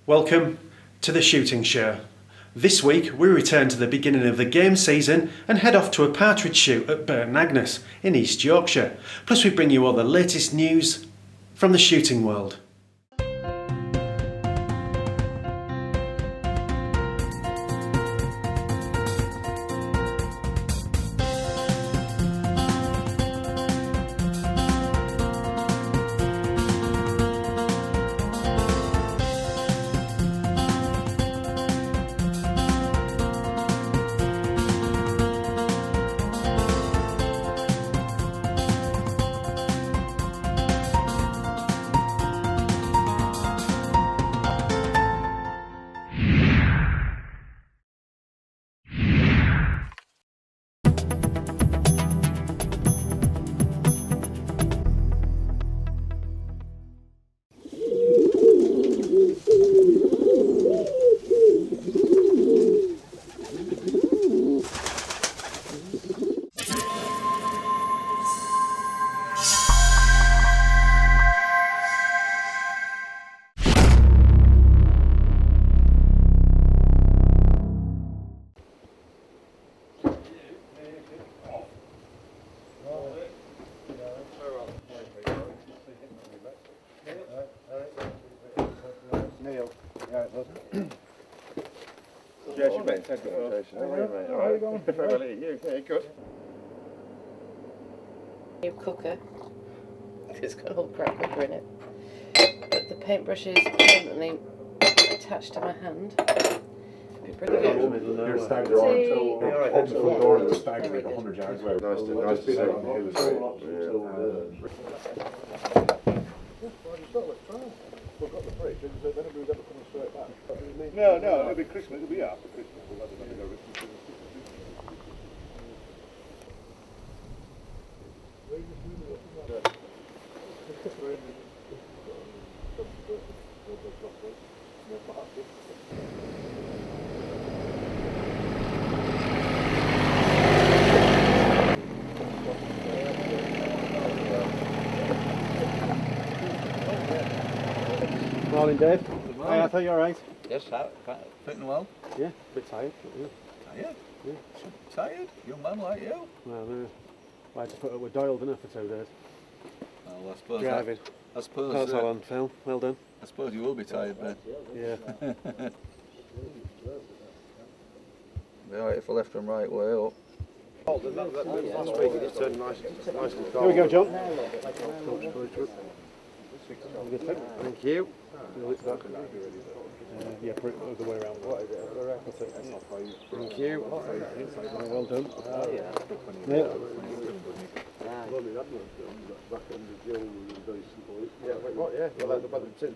Welcome to the shooting show. This week we return to the beginning of the game season and head off to a partridge shoot at Burton Agnes in East Yorkshire. Plus we bring you all the latest news from the shooting world. New cooker. It's got an old crap cooker in it. But the paintbrush is permanently attached to my hand. Your stag door. Open the front door and the stag's like 100 yards away. Nice to see. No, it'll be Christmas. It'll be after Christmas. Morning, Dave. Hi, I thought you were alright. Yes, fitting well. Yeah, a bit tired. Yeah. Tired? Yeah. Tired? Young man like you? Well, I had to put up with Doyle, didn't I, for 2 days. Well, I suppose. Driving. I suppose. That's all on film. Well done. I suppose you will be tired, Ben. Yeah. Be alright if I left them right way up. Last week it turned nice and Here we go, John. Thank you. Yeah, put it the way around. Thank you. Well done.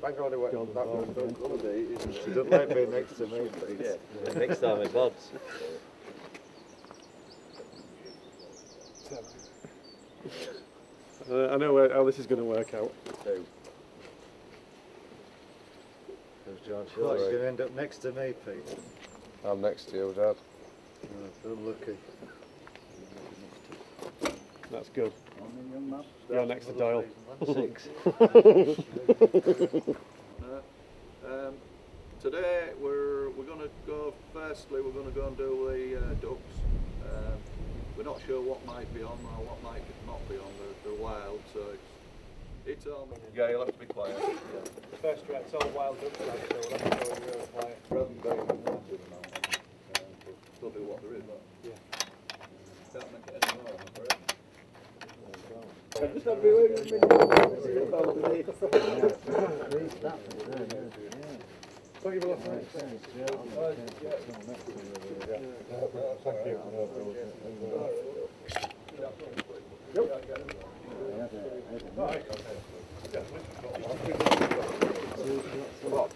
Bank holiday she doesn't like being next to me, please. Next time it's odds. I know how this is going to work out. John, you're going to end up next to me, Pete. I'm next to you, Dad. Unlucky. That's good. You're next to Doyle. 6. Today we're going to go. Firstly, we're going to go and do the ducks. We're not sure what might be on or what might not be on. They're wild, so it's on. Yeah, you'll have to be quiet. Yeah. First it's all wild ducks, so we'll have to go in real quiet. Still do what there is, but yeah. Can't make it any more, I'm afraid.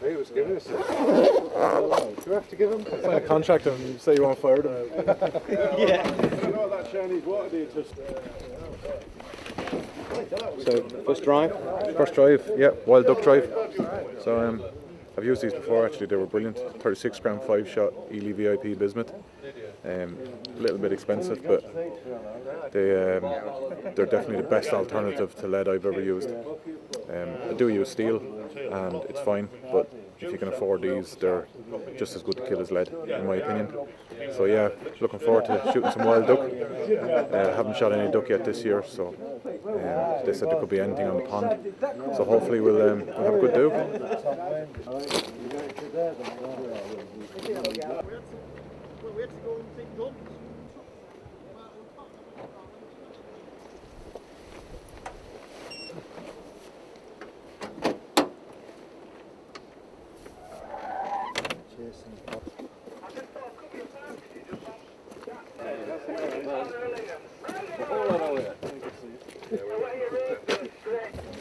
He was giving us Do you have to give them? Sign a contract and say you want to fire them. Yeah. I know that Chinese water deer just. So first drive, yeah, wild duck drive. So I've used these before actually. They were brilliant. 36 gram 5-shot Eley VIP bismuth. A little bit expensive, but they're definitely the best alternative to lead I've ever used. I do use steel, and it's fine, but if you can afford these, they're just as good to kill as lead, in my opinion. So yeah, looking forward to shooting some wild duck. Haven't shot any duck yet this year, so they said there could be anything on the pond. So hopefully we'll have a good do.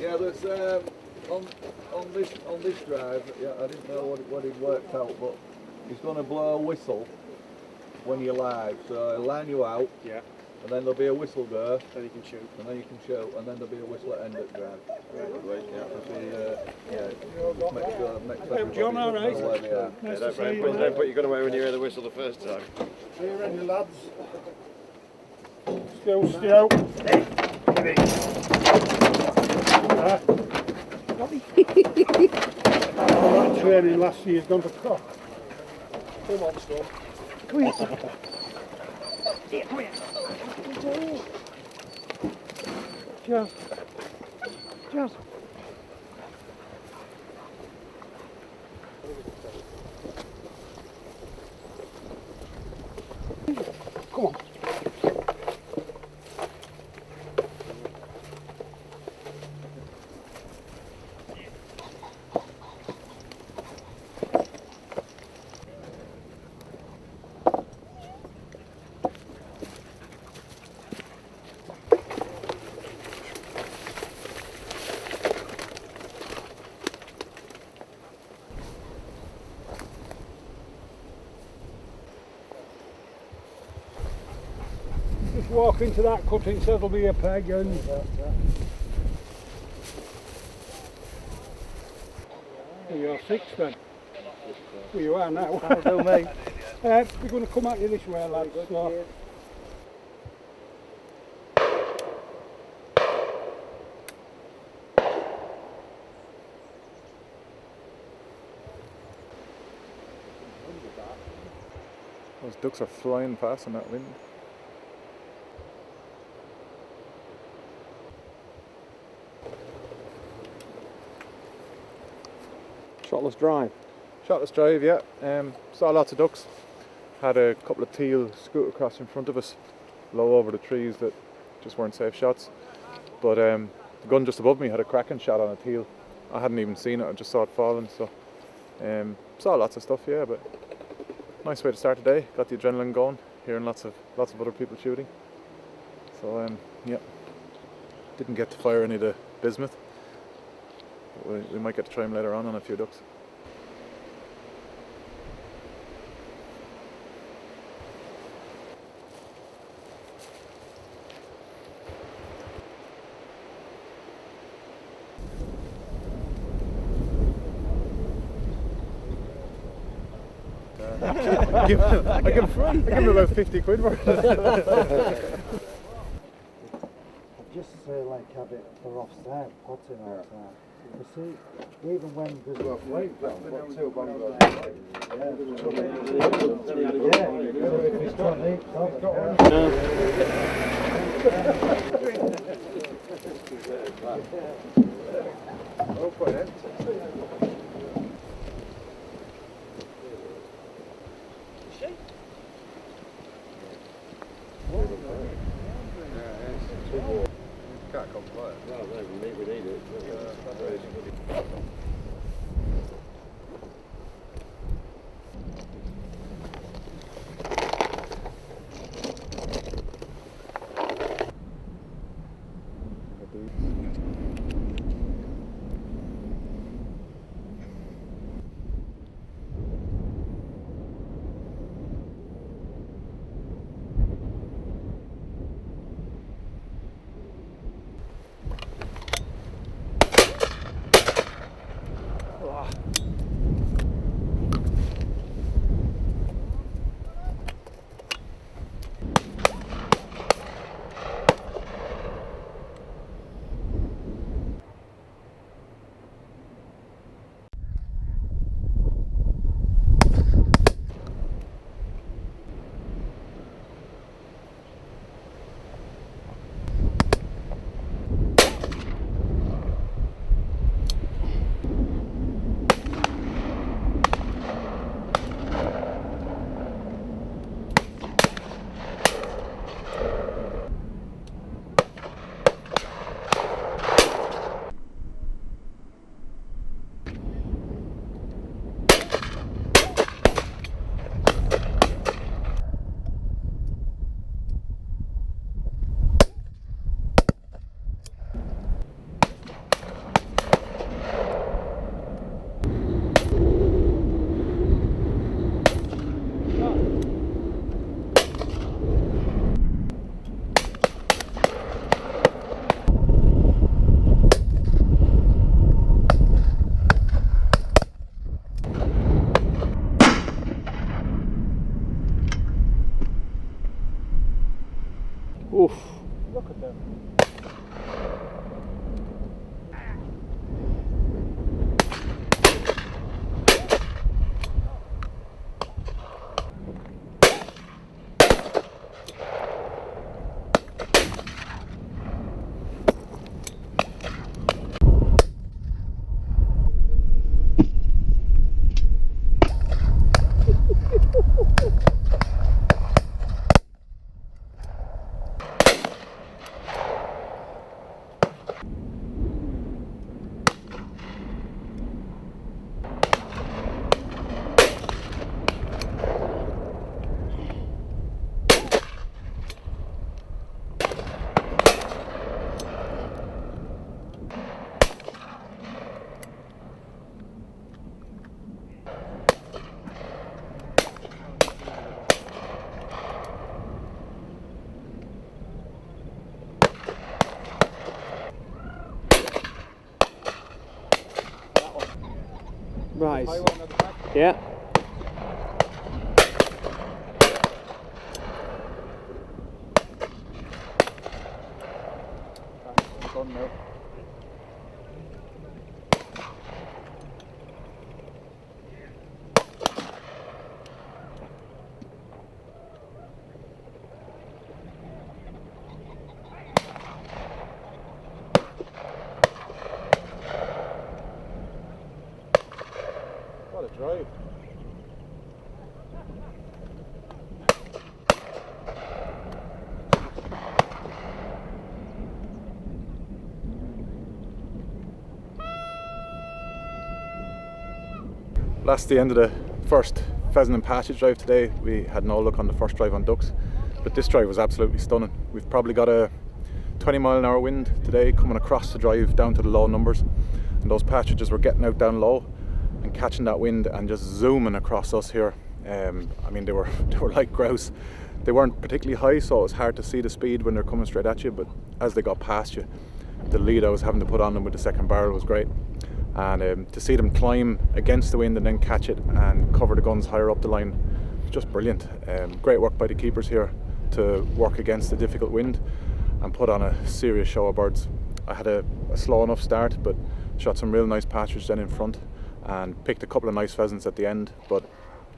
Yeah, there's on this drive. Yeah, I didn't know what he'd worked out, but he's going to blow a whistle when you're live. So he'll line you out. Yeah. And then there'll be a whistle there. Then you can shoot. And then you can shoot. And then there'll be a whistle at end of drive. Right. Yeah. Makes everybody John, all right? know where they are. Don't put your gun away when you hear the whistle the first time. See you ready, lads. Still. That training last year's gone to cock. Come on, Storm. Come here. Come here. Just. Come on. Just walk into that cutting, so there'll be a peg and... You're 6 then. Well, you are now. That'll do me. We're going to come at you this way, lads. So. Those ducks are flying past in that wind. Shotless drive. Shotless drive, yeah. Saw lots of ducks. Had a couple of teal scoot across in front of us, low over the trees that just weren't safe shots. But the gun just above me had a cracking shot on a teal. I hadn't even seen it, I just saw it falling. So saw lots of stuff, yeah. But nice way to start the day. Got the adrenaline going, hearing lots of other people shooting. So yeah, didn't get to fire any of the bismuth. We might get to try them later on a few ducks. I give him about 50 quid for it. Just like have it for offset, potting all the time. You see, even when there's a flame down, what two bungalows? Yeah, so if it's got leaks, it's got one. Oh, quite empty. Can't complain. No, we need it. Oof. Look at them. Right. Yeah. What a drive. That's the end of the first pheasant and partridge drive today. We had no luck on the first drive on ducks, but this drive was absolutely stunning. We've probably got a 20-mile-an-hour wind today coming across the drive down to the low numbers, and those partridges were getting out down low and catching that wind and just zooming across us here. I mean, they were like grouse. They weren't particularly high, so it was hard to see the speed when they're coming straight at you, but as they got past you, the lead I was having to put on them with the second barrel was great. And to see them climb against the wind and then catch it and cover the guns higher up the line, just brilliant. Great work by the keepers here to work against the difficult wind and put on a serious show of birds. I had a slow enough start, but shot some real nice partridge then in front and picked a couple of nice pheasants at the end. But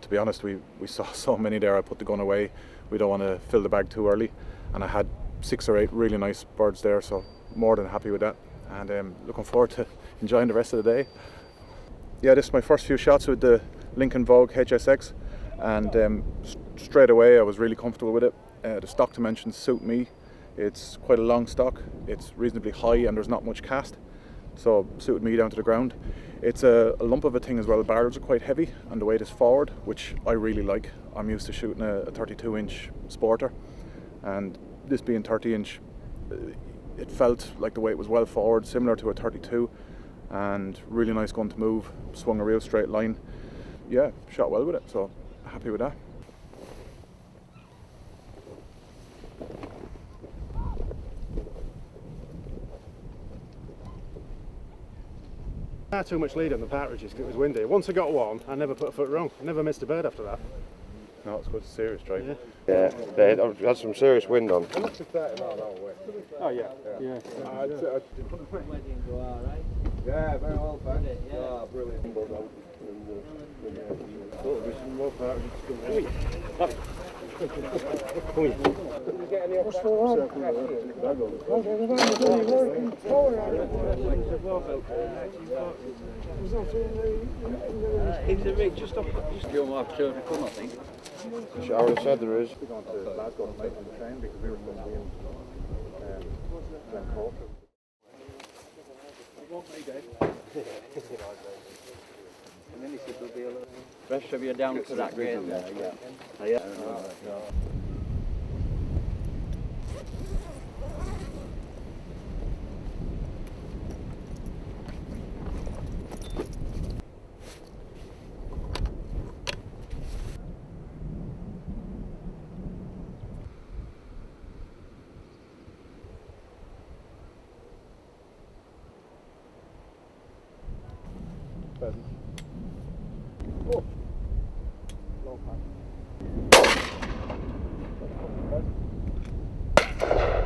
to be honest, we saw so many there, I put the gun away. We don't want to fill the bag too early, and I had 6 or 8 really nice birds there, so more than happy with that, and looking forward to enjoying the rest of the day. Yeah, this is my first few shots with the Lincoln Vogue HSX, and straight away I was really comfortable with it. The stock dimensions suit me. It's quite a long stock, it's reasonably high, and there's not much cast, so suited me down to the ground. It's a lump of a thing as well. The barrels are quite heavy and the weight is forward, which I really like. I'm used to shooting a 32-inch sporter, and this being 30-inch, it felt like the weight was well forward, similar to a 32, and really nice gun to move. Swung a real straight line. Yeah, shot well with it, so happy with that. I had too much lead on the partridges because it was windy. Once I got one, I never put a foot wrong. I never missed a bird after that. No, it's good, serious drive. Yeah, they had some serious wind on. Oh yeah. Yeah. Yeah, very well, thanks. Yeah, brilliant. Is the rig just off? You'll have to come, I think. Sharon said there is. We're going to Glasgow tonight on the train because we were supposed to be in Glencoe. Rest of you down to that grade there. Yeah. Oh. Low pack.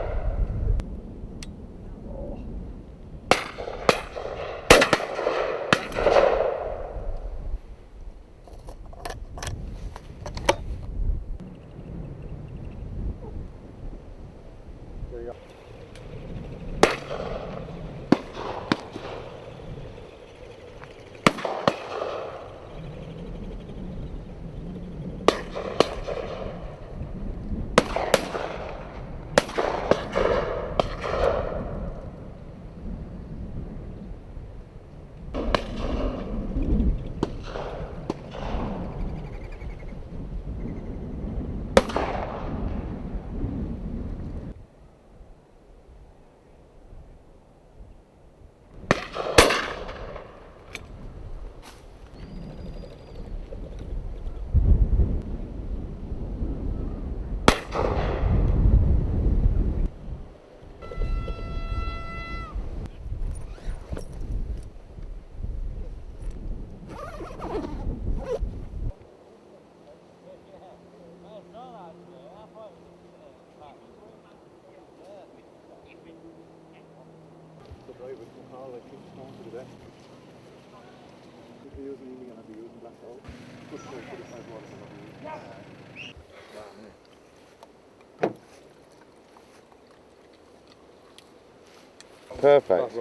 Perfect.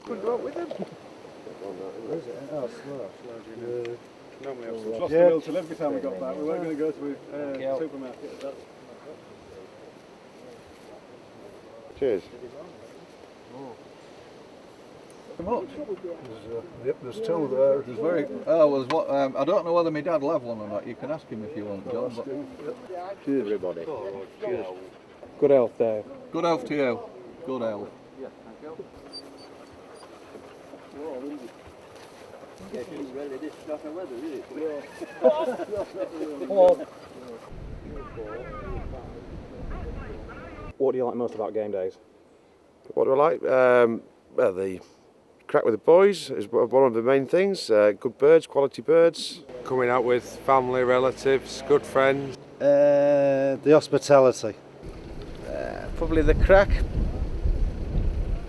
Could go out with him. Is it? Oh, slow. Normally I've lost the will till every time we got back. We weren't going to go to a supermarket. That's Cheers. Yep, there's two there. There's very. Oh, there's what? I don't know whether my dad will have one or not. You can ask him if you want, John. But Cheers, everybody. cheers. good health, Dave. Good health to you. Good health. What do you like most about game days? What do I like? Well, the crack with the boys is one of the main things. Good birds, quality birds. Coming out with family, relatives, good friends. The hospitality. Probably the crack. Bit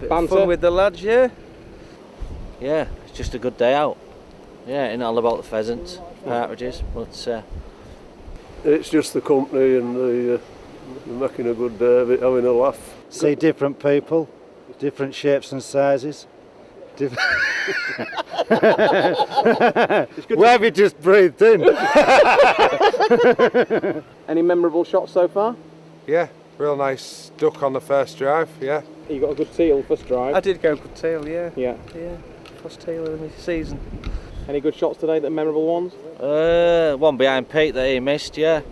of Banter? fun with the lads, yeah. Yeah, it's just a good day out. Yeah, and all about the pheasants, partridges, but It's just the company and the making a good day of it, having a laugh. See different people, different shapes and sizes. Where have you just breathed in? Any memorable shots so far? Yeah, real nice duck on the first drive, yeah. You got a good teal first drive. I did go good tail, yeah. Yeah. Yeah, first tail of the season. Any good shots today, that memorable ones? One behind Pete that he missed, yeah.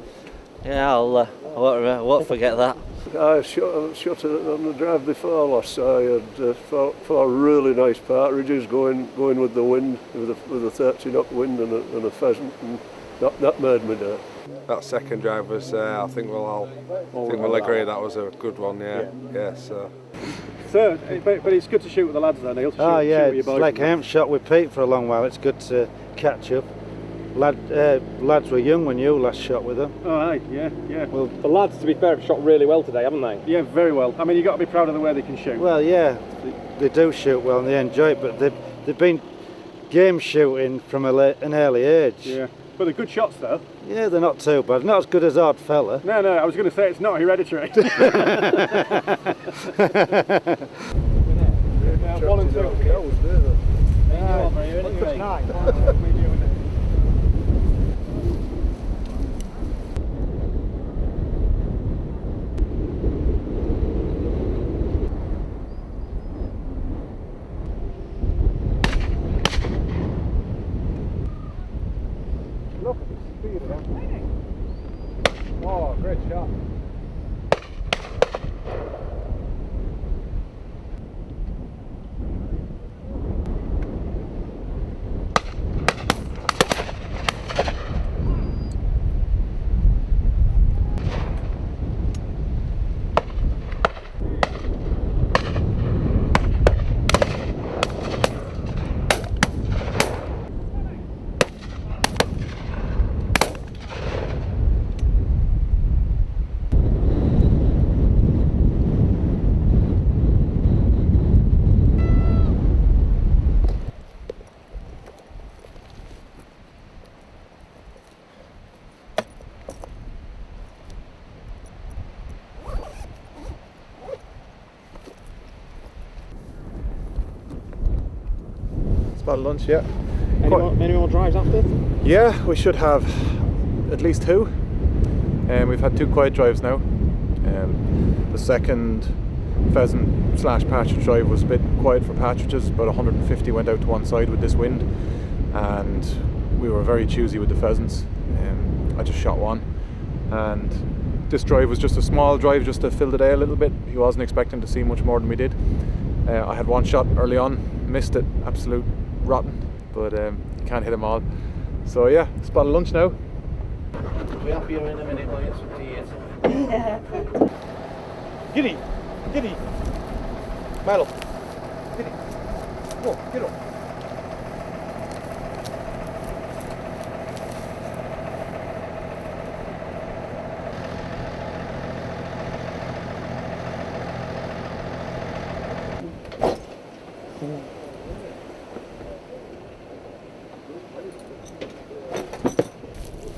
Yeah, I won't forget that. I shot it on the drive before last. I had four really nice partridges going with the wind, with a 30-knot wind and a pheasant, and that made me day. That second drive was, I think we'll agree that was a good one, yeah. So. So, but it's good to shoot with the lads then, Neil. Oh yeah, it's like I haven't shot with Pete for a long while. It's good to catch up. Lads were young when you last shot with them. Oh, aye, yeah. Well, the lads, to be fair, have shot really well today, haven't they? Yeah, very well. I mean, you've got to be proud of the way they can shoot. Well, yeah, they do shoot well and they enjoy it, but they've been game shooting from an early age. Yeah, but they're good shots though. Yeah, they're not too bad. Not as good as Odd Fella. No, I was going to say it's not hereditary. One and two. Look at the speed of that. Oh, great shot. About lunch, yeah. Any more drives after? Yeah, we should have at least two. We've had two quiet drives now. The second pheasant / partridge drive was a bit quiet for partridges. About 150 went out to one side with this wind, and we were very choosy with the pheasants. I just shot one, and this drive was just a small drive just to fill the day a little bit. He wasn't expecting to see much more than we did. I had one shot early on, missed it, absolute rotten, but you can't hit them all. So yeah, it's about lunch now. We'll be happier in a minute when it's some tears. Giddy! Milo! Giddy! Go, get up!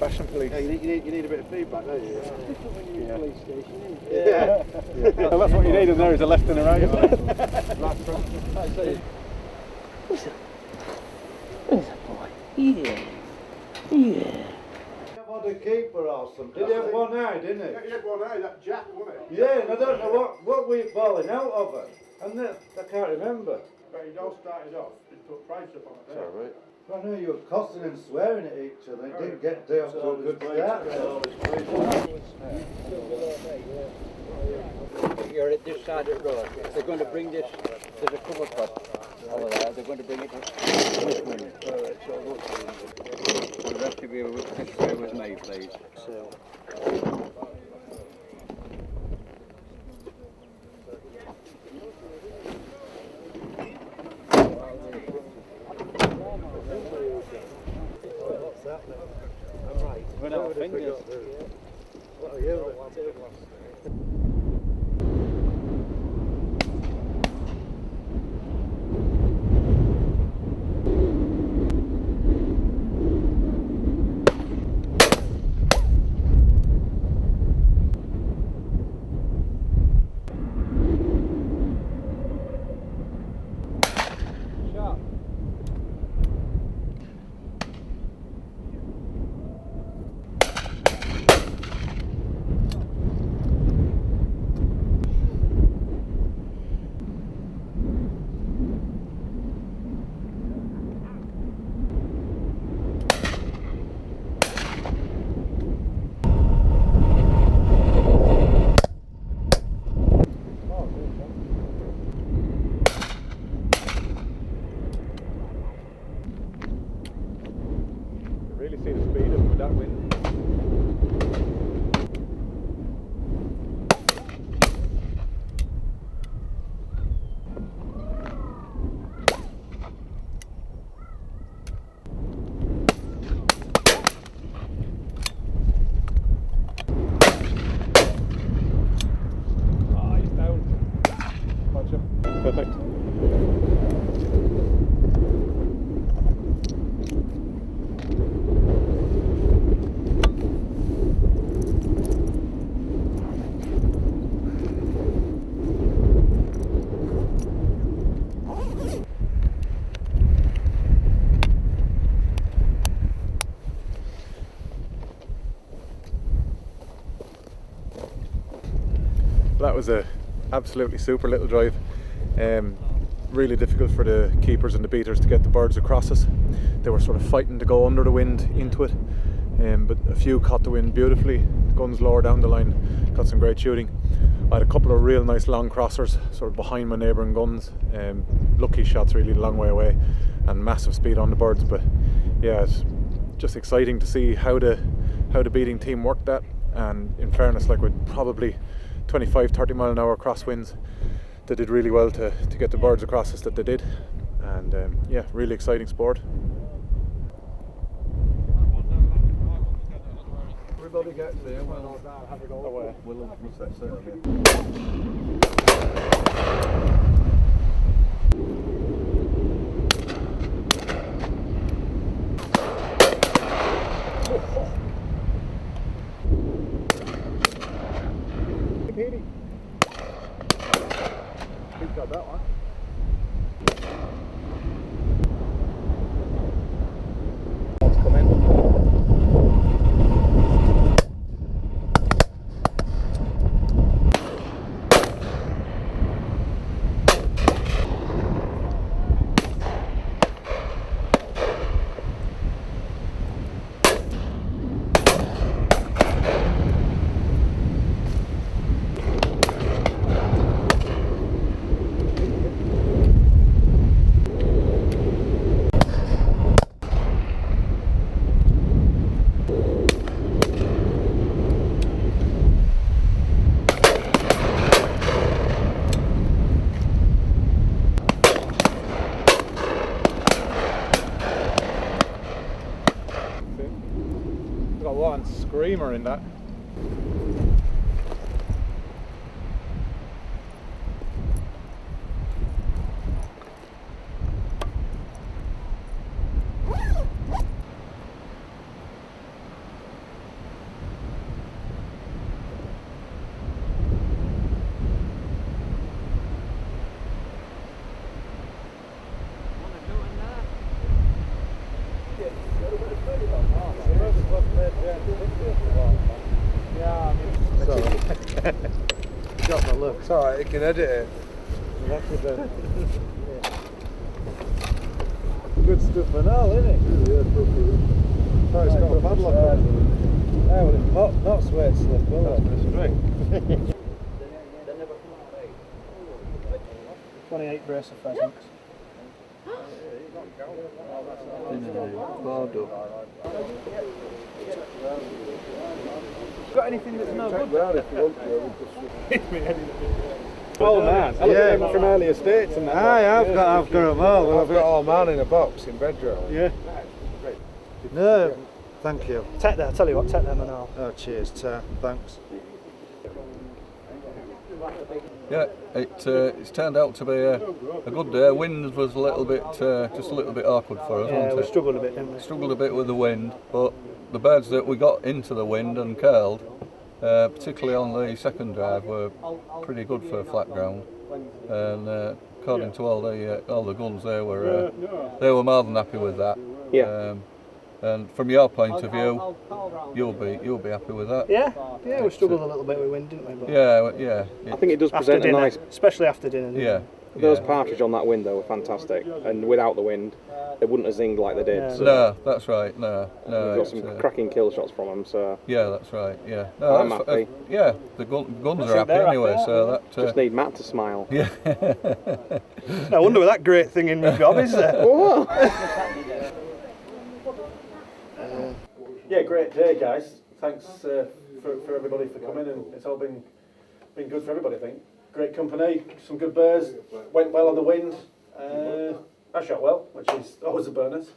Fashion police. police. Yeah, you need a bit of feedback, don't you? Yeah. Police station, yeah. Well, that's what you need in there is a left and a right. Who's that boy? Yeah. Yeah. The keeper or something. Did he have one eye, didn't he? Yeah, he had one eye, that Jack, wasn't it? Yeah, and I don't know what were you falling out of it. And I can't remember. But it all started off, he put price up on it. Alright. I know you were cussing and swearing at each other. It didn't get off to a good start. You're at this side of the road. They're going to bring this, there's a cover pot over there, they're going to bring it to Richmond. The rest of you will stay with me, please. I'm right. Run out of fingers. What are you? Really see the speed of it with that wind. Oh, he's down. Gotcha. Perfect. That was a absolutely super little drive. Really difficult for the keepers and the beaters to get the birds across us. They were sort of fighting to go under the wind into it, but a few caught the wind beautifully. The guns lower down the line, got some great shooting. I had a couple of real nice long crossers sort of behind my neighbouring guns. Lucky shots really a long way away and massive speed on the birds, but yeah, it's just exciting to see how the beating team worked that. And in fairness, like with probably 25-30 mile an hour crosswinds, they did really well to get the birds across us that they did. And yeah, really exciting sport. Everybody gets there, we'll have it all away. We'll set sail again. He's got that one. Let's come in. Got one screamer in that. alright, you can edit it. Good stuff and all, isn't it? Oh, it's got a padlock on it. Oh, well, not sweat slip, will it? 28 brace of pheasants. Got anything that's no good? Oh man, I look at them from early estates and that. I've got them all. I've got all mine in a box in bedroom. Yeah. No, thank you. Take that, I tell you what, take them and all. Oh, cheers, thanks. Yeah, it's turned out to be a good day. Wind was a little bit, just a little bit awkward for us, Yeah, wasn't we it? struggled a bit, didn't we? Struggled a bit with the wind, but the birds that we got into the wind and curled, particularly on the second drive, were pretty good for flat ground. And according to all the guns, they were more than happy with that. Yeah. And from your point of view, you'll be happy with that. Yeah, we struggled a little bit with wind, didn't we? But Yeah. I think it does present a nice, especially after dinner. Yeah. Those partridge on that wind though were fantastic, and without the wind, they wouldn't have zinged like they did. Yeah. So No, that's right. No. we've got some cracking kill shots from them. So Yeah, that's right. Yeah. No, I'm that's- happy. Yeah, the guns are happy they're anyway. happy, So that. just need Matt to smile. Yeah. No wonder with that great thing in my job, is there? Yeah, great day, guys. Thanks for everybody for coming, and it's all been good for everybody, I think. Great company, some good birds, went well on the wind. I shot well, which is always a bonus.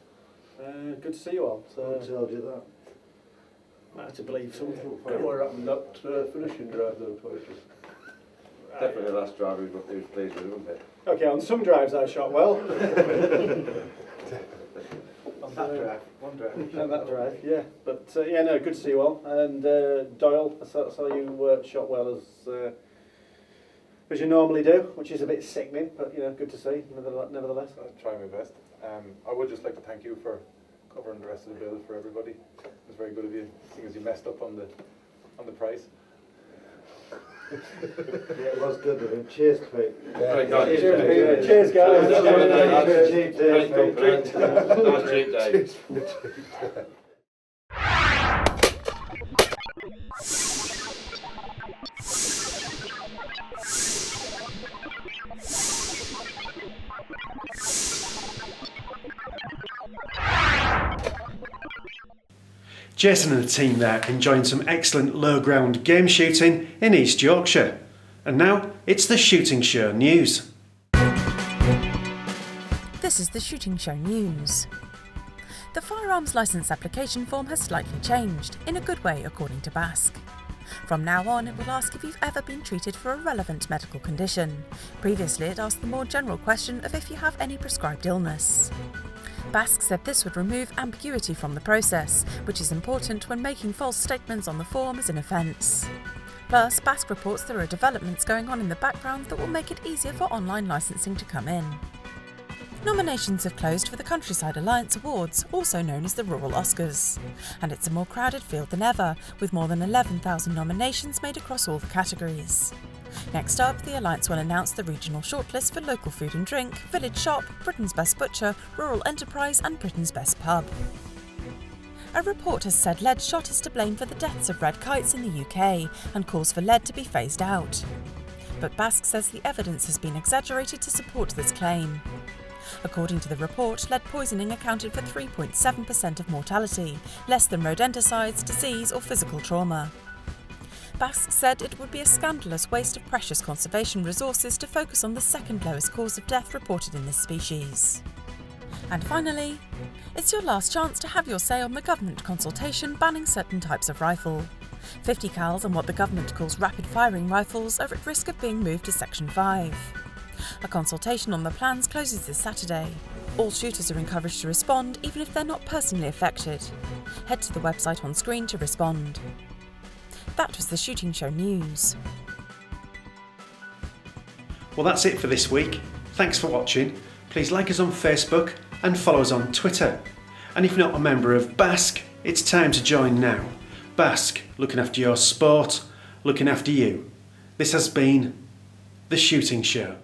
Good to see you all. So, I told you that. I had to believe something. What happened that finishing drive then, partridge? Definitely the last drive he was pleased with, wasn't it? Okay, on some drives I shot well. On that drive, one drive. On that drive, yeah. But yeah, no, good to see you all. And Doyle, I saw you shot well as you normally do, which is a bit sickening, but you know, good to see. Nevertheless, I'll try my best. I would just like to thank you for covering the rest of the bill for everybody. It was very good of you, seeing as you messed up on the price. Yeah, it was good of him. Cheers, Pete. Cheers, guys. Cheap day. Jason and the team there enjoying some excellent low ground game shooting in East Yorkshire. And now it's the Shooting Show News. This is the Shooting Show News. The firearms licence application form has slightly changed, in a good way according to BASC. From now on, it will ask if you've ever been treated for a relevant medical condition. Previously, it asked the more general question of if you have any prescribed illness. BASC said this would remove ambiguity from the process, which is important when making false statements on the form as an offence. Plus, BASC reports there are developments going on in the background that will make it easier for online licensing to come in. Nominations have closed for the Countryside Alliance Awards, also known as the Rural Oscars. And it's a more crowded field than ever, with more than 11,000 nominations made across all the categories. Next up, the Alliance will announce the regional shortlist for Local Food and Drink, Village Shop, Britain's Best Butcher, Rural Enterprise and Britain's Best Pub. A report has said lead shot is to blame for the deaths of red kites in the UK and calls for lead to be phased out. But BASC says the evidence has been exaggerated to support this claim. According to the report, lead poisoning accounted for 3.7% of mortality, less than rodenticides, disease or physical trauma. BASC said it would be a scandalous waste of precious conservation resources to focus on the second lowest cause of death reported in this species. And finally, it's your last chance to have your say on the government consultation banning certain types of rifle. 50 cals and what the government calls rapid-firing rifles are at risk of being moved to Section 5. A consultation on the plans closes this Saturday. All shooters are encouraged to respond, even if they're not personally affected. Head to the website on screen to respond. That was the Shooting Show News. Well, that's it for this week. Thanks for watching. Please like us on Facebook and follow us on Twitter. And if you're not a member of BASC, it's time to join now. BASC, looking after your sport, looking after you. This has been The Shooting Show.